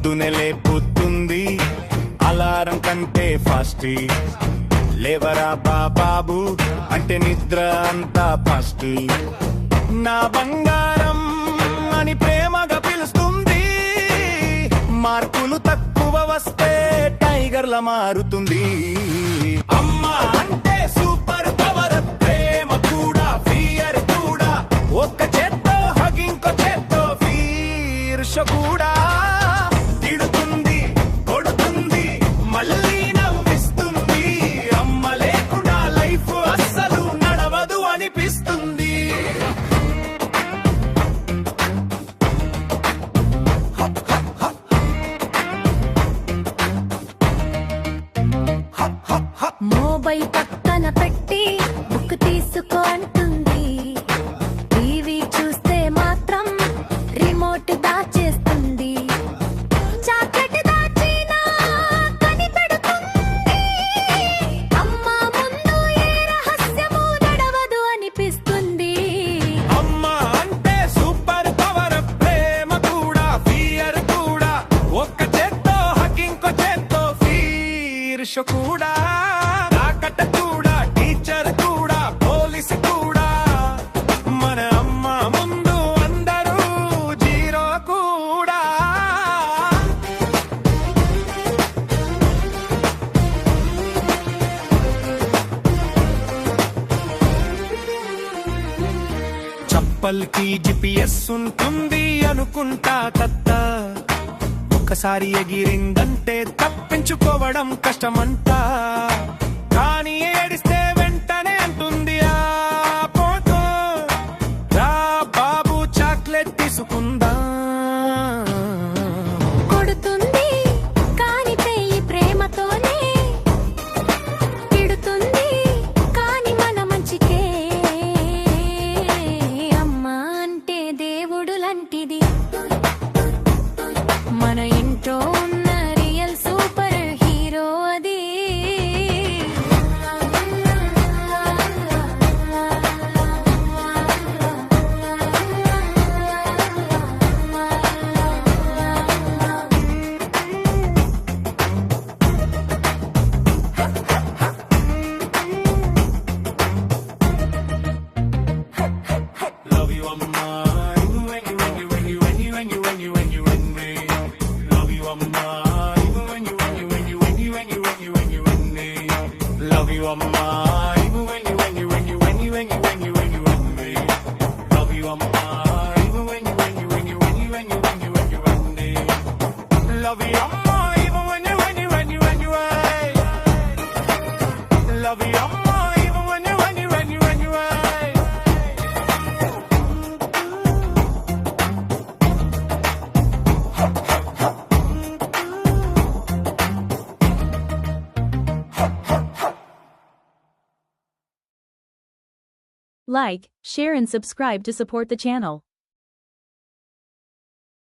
పొద్దునే లేపుతుంది అలారం కంటే ఫాస్ట్ లేవరా బాబు అంటే నిద్ర అంతా ఫాస్ట్ నా బంగారం అని ప్రేమగా పిలుస్తుంది మార్కులు తక్కువ వస్తే టైగర్లా మారుతుంది అమ్మా అంటే సూపర్ పవర్ ప్రేమ కూడా ఫియర్ కూడా ఒక్క చేత్తో హగ్ ఇంకో చేత్తో ఈర్ష కూడా తిడుతుంది కొడుతుంది మళ్ళీ నవ్విస్తుంది అమ్మ లేకుండా లైఫ్ అస్సలు నడవదు అనిపిస్తుంది మొబైల్ పక్కన పెట్టి బుక్ తీసుకో అంటుంది టీవీ చూస్తే మాత్రం రిమోట్ దాచేస్తుంది చాక్లెట్ దాచినా కనిపెడుతుంది అమ్మ ముందు ఏ రహస్యము నడవదు అనిపిస్తుంది అమ్మ అంటే సూపర్ పవర్ ప్రేమ కూడా ఫియర్ కూడా ఒక్క చేత్తో హగ్ ఇంకో చేత్తో ఈర్ష కూడా తాకట్ట కూడా టీచర్ కూడా పోలీస్ కూడా మన అమ్మ ముందు అందరూ జీరో కూడా చప్పల్కి జిపిఎస్ ఉంటుంది అనుకుంటా కత్త ఒక్కసారి ఎగిరిందంటే తప్పించుకోవడం కష్టమంట కానీ ఏడిస్తే వెంటనే అంటుంది ఆ పోతో రా బాబు చాక్లెట్ తీసుకుందా కొడుతుంది కాని పెయి ప్రేమతోనే తిడుతుంది కాని మన మంచికే అమ్మ అంటే దేవుడు లాంటిది మన ఇంట్లో ఉన్న రియల్ సూపర్ హీరో అది Love you, Amma. Even when you me. Love you, Amma. Even when you me. Love you, Amma. Even when you me. Love you, Amma. Even when you me. Love you, Amma. Even when you Love you, Amma. Even when you Like, share and subscribe to support the channel.